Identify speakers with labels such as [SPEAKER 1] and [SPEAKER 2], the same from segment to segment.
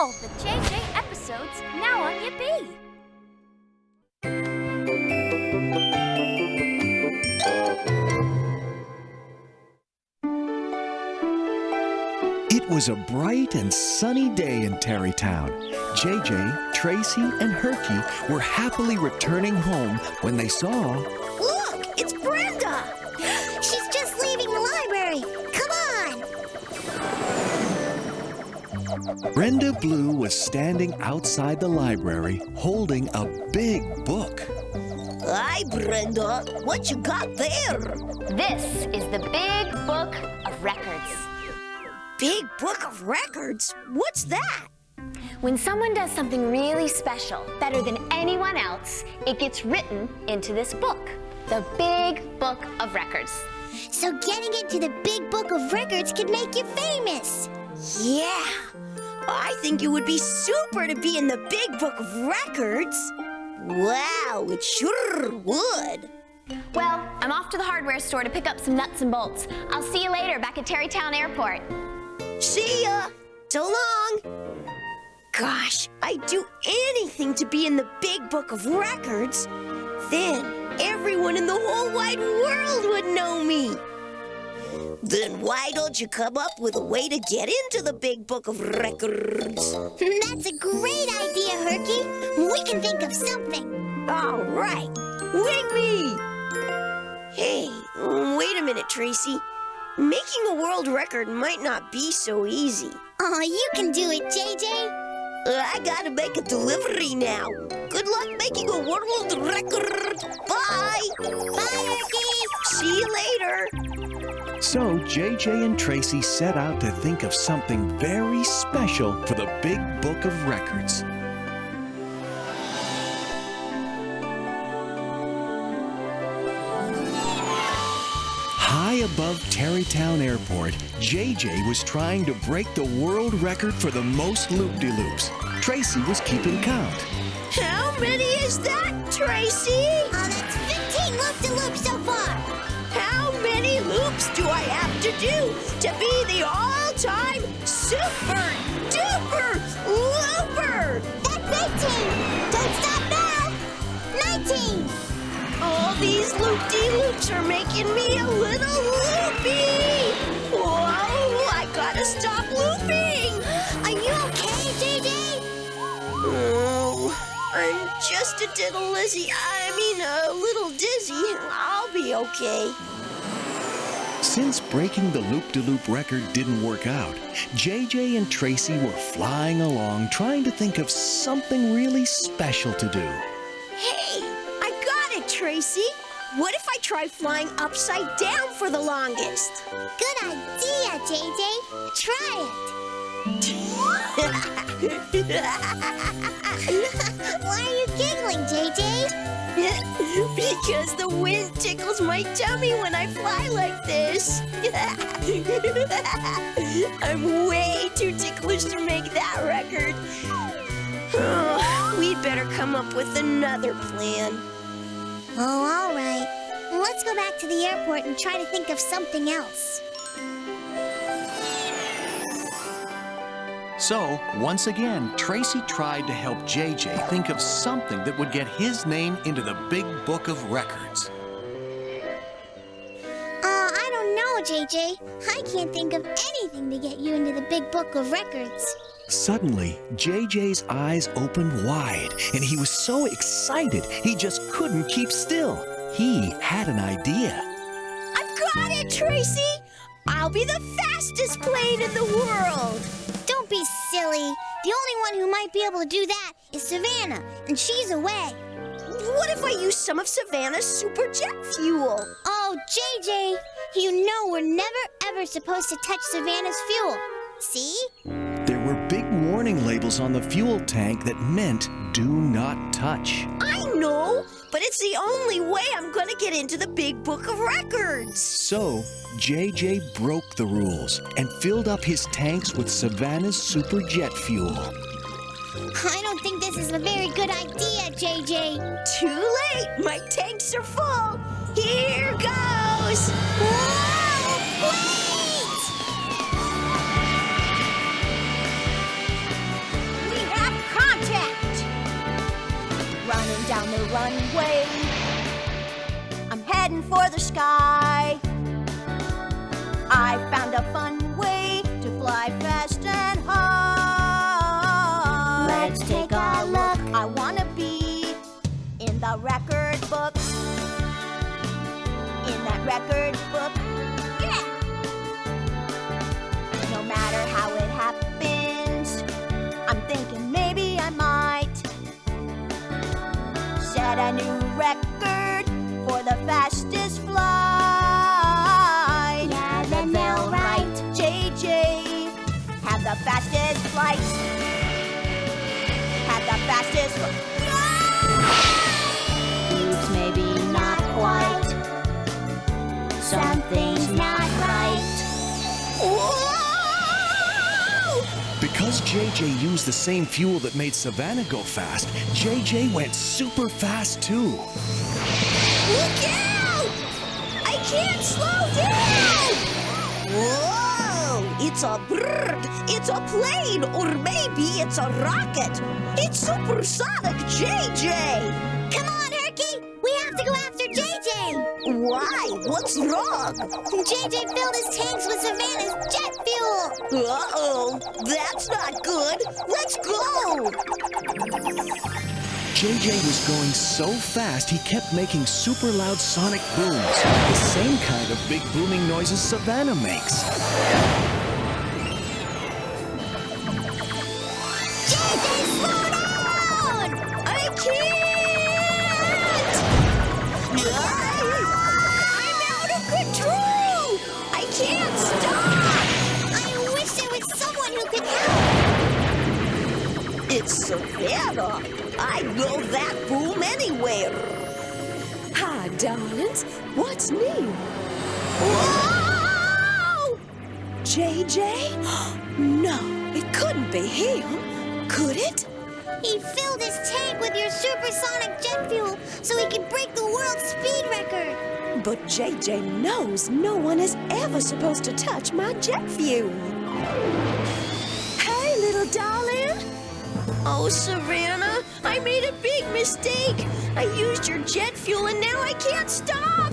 [SPEAKER 1] all the JJ episodes now on Yippee!
[SPEAKER 2] It was a bright and sunny day in Tarrytown. JJ, Tracy, and Herky were happily returning home when they saw...
[SPEAKER 3] Look, it's Brenda! She's just leaving the library. Come on!
[SPEAKER 2] Brenda Blue was standing outside the library holding a big book.
[SPEAKER 3] Hi, Brenda. What you got there?
[SPEAKER 1] This is the Big Book of Records.
[SPEAKER 3] Big Book of Records? What's that?
[SPEAKER 1] When someone does something really special, better than anyone else, it gets written into this book, the Big Book of Records.
[SPEAKER 3] So getting into the Big Book of Records could make you famous. Yeah. I think it would be super to be in the Big Book of Records. Wow, it sure would.
[SPEAKER 1] Well, I'm off to the hardware store to pick up some nuts and bolts. I'll see you later back at Tarrytown Airport.
[SPEAKER 3] See ya. So long. Gosh, I'd do anything to be in the Big Book of Records. Then everyone in the whole wide world would know me. Then why don't you come up with a way to get into the Big Book of Records? That's a great idea, Herky. We can think of something. All right. Wing me! Hey, wait a minute, Tracy. Making a world record might not be so easy. Oh, you can do it, JJ. I gotta make a delivery now. Good luck making a world record. Bye! Bye, Herky! See you later.
[SPEAKER 2] So JJ and Tracy set out to think of something very special for the Big Book of Records. High above Tarrytown Airport, JJ was trying to break the world record for the most loop-de-loops. Tracy was keeping count.
[SPEAKER 3] How many is that, Tracy? Oh, that's 15 loop-de-loops so far. How many loops do I have to do to be the all-time super-duper looper? That's 18. Don't stop now. 19. All these loop-de-loops are making me a little loopy. Whoa, I gotta stop looping. Are you okay, JJ? Oh, I'm just a little dizzy. I'll be okay.
[SPEAKER 2] Since breaking the loop-de-loop record didn't work out, JJ and Tracy were flying along trying to think of something really special to do.
[SPEAKER 3] Hey, I got it, Tracy. What if I try flying upside down for the longest? Good idea, JJ. Try it. Why are you giggling, JJ? Because the wind tickles my tummy when I fly like this. I'm way too ticklish to make that record. We'd better come up with another plan. Oh, all right. Let's go back to the airport and try to think of something else.
[SPEAKER 2] So, once again, Tracy tried to help JJ think of something that would get his name into the Big Book of Records.
[SPEAKER 3] I don't know, JJ. I can't think of anything to get you into the Big Book of Records.
[SPEAKER 2] Suddenly, JJ's eyes opened wide, and he was so excited he just couldn't keep still. He had an idea.
[SPEAKER 3] I've got it, Tracy! I'll be the fastest plane in the world! Don't be silly. The only one who might be able to do that is Savannah, and she's away. What if I use some of Savannah's super jet fuel? Oh, JJ, you know we're never ever supposed to touch Savannah's fuel. See?
[SPEAKER 2] There were big warning labels on the fuel tank that meant do not touch.
[SPEAKER 3] I know, but it's the only way I'm going to get into the Big Book of Records.
[SPEAKER 2] So, JJ broke the rules and filled up his tanks with Savannah's super jet fuel.
[SPEAKER 3] I don't think this is a very good idea, JJ. Too late. My tanks are full. Here goes. Whoa! Wait! heading for the sky. I found a fun way to fly fast and high.
[SPEAKER 1] Let's take a look.
[SPEAKER 3] I wanna be in the record book. In that record book. Yeah! No matter how it happens, I'm thinking maybe I might set a new record for the fastest flight.
[SPEAKER 1] Yeah, then they'll write.
[SPEAKER 3] JJ had the fastest flight. Had the fastest flight.
[SPEAKER 1] Oops, maybe not quite. Something's not right.
[SPEAKER 3] Whoa!
[SPEAKER 2] Because JJ used the same fuel that made Savannah go fast, JJ went super fast too.
[SPEAKER 3] Look out! I can't slow down! Whoa! It's a bird! It's a plane! Or maybe it's a rocket! It's supersonic JJ!
[SPEAKER 1] Come on, Herky! We have to go after JJ!
[SPEAKER 3] Why? What's wrong?
[SPEAKER 1] JJ filled his tanks with Savannah's jet fuel!
[SPEAKER 3] Uh-oh! That's not good! Let's go!
[SPEAKER 2] JJ was going so fast he kept making super loud sonic booms, the same kind of big booming noises Savannah makes.
[SPEAKER 3] JJ, slow down! I can't! I'm out of control! I can't stop!
[SPEAKER 1] I wish there was someone who could help!
[SPEAKER 3] It's Savannah! I know that boom anywhere!
[SPEAKER 4] Hi, darlings. What's new?
[SPEAKER 3] Whoa!
[SPEAKER 4] JJ? No, it couldn't be him. Could it?
[SPEAKER 1] He filled his tank with your supersonic jet fuel so he could break the world speed record.
[SPEAKER 4] But JJ knows no one is ever supposed to touch my jet fuel. Hey, little darling.
[SPEAKER 3] Oh, Savannah, I made a big mistake. I used your jet fuel and now I can't stop.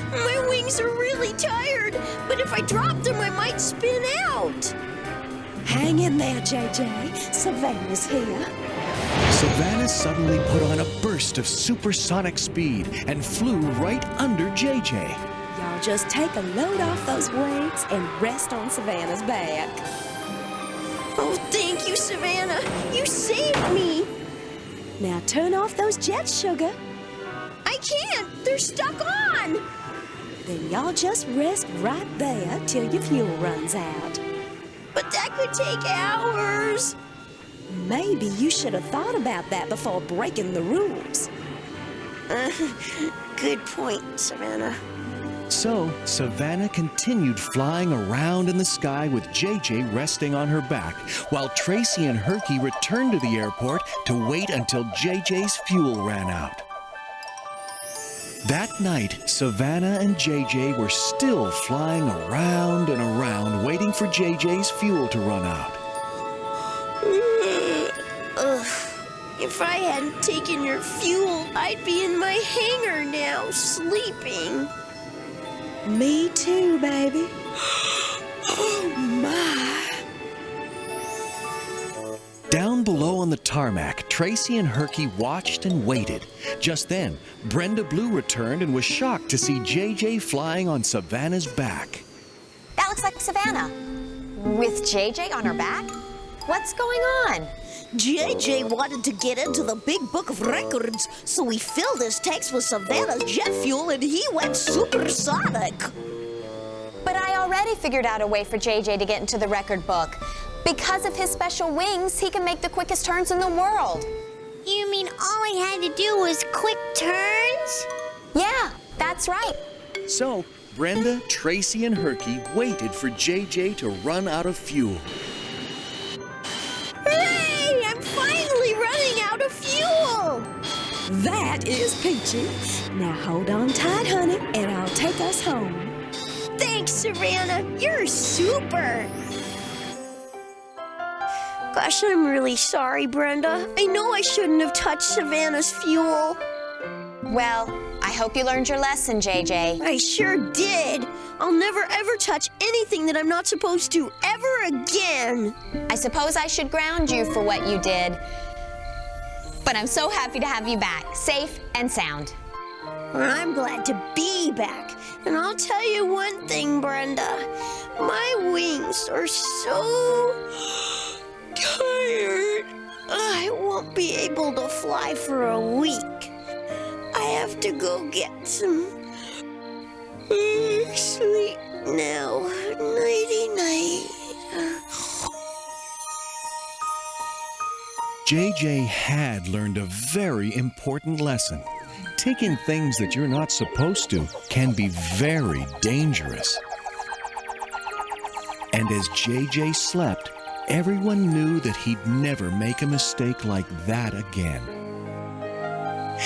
[SPEAKER 3] My wings are really tired, but if I drop them, I might spin out.
[SPEAKER 4] Hang in there, JJ. Savannah's here.
[SPEAKER 2] Savannah suddenly put on a burst of supersonic speed and flew right under JJ.
[SPEAKER 4] Y'all just take a load off those wings and rest on Savannah's back.
[SPEAKER 3] Oh, thank you, Savannah. You saved me.
[SPEAKER 4] Now turn off those jets, sugar.
[SPEAKER 3] I can't. They're stuck on.
[SPEAKER 4] Then y'all just rest right there till your fuel runs out.
[SPEAKER 3] But that could take hours.
[SPEAKER 4] Maybe you should have thought about that before breaking the rules.
[SPEAKER 3] Good point, Savannah.
[SPEAKER 2] So, Savannah continued flying around in the sky with JJ resting on her back, while Tracy and Herky returned to the airport to wait until JJ's fuel ran out. That night, Savannah and JJ were still flying around and around, waiting for JJ's fuel to run out.
[SPEAKER 3] If I hadn't taken your fuel, I'd be in my hangar now, sleeping.
[SPEAKER 4] Me too, baby. Oh, my.
[SPEAKER 2] Down below on the tarmac, Tracy and Herky watched and waited. Just then, Brenda Blue returned and was shocked to see JJ flying on Savannah's back.
[SPEAKER 5] That looks like Savannah. With JJ on her back? What's going on?
[SPEAKER 3] JJ wanted to get into the big book of records, so he filled his tanks with Savannah's jet fuel and he went supersonic.
[SPEAKER 5] But I already figured out a way for JJ to get into the record book. Because of his special wings, he can make the quickest turns in the world.
[SPEAKER 1] You mean all he had to do was quick turns?
[SPEAKER 5] Yeah, that's right.
[SPEAKER 2] So, Brenda, Tracy, and Herky waited for JJ to run out of fuel.
[SPEAKER 3] Hooray! I'm finally running out of fuel!
[SPEAKER 4] That is peachy. Now hold on tight, honey, and I'll take us home.
[SPEAKER 3] Thanks, Savannah. You're super. Gosh, I'm really sorry, Brenda. I know I shouldn't have touched Savannah's fuel.
[SPEAKER 5] Well, I I hope you learned your lesson, JJ.
[SPEAKER 3] I sure did. I'll never ever touch anything that I'm not supposed to ever again.
[SPEAKER 5] I suppose I should ground you for what you did. But I'm so happy to have you back, safe and sound.
[SPEAKER 3] I'm glad to be back. And I'll tell you one thing, Brenda. My wings are so tired. I won't be able to fly for a week. I have to go get some sleep now. Nighty-night.
[SPEAKER 2] JJ had learned a very important lesson. Taking things that you're not supposed to can be very dangerous. And as JJ slept, everyone knew that he'd never make a mistake like that again.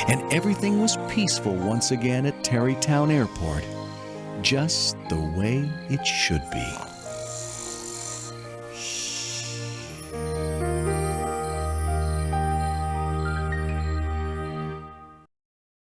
[SPEAKER 2] And everything was peaceful once again at Tarrytown Airport, just the way it should be.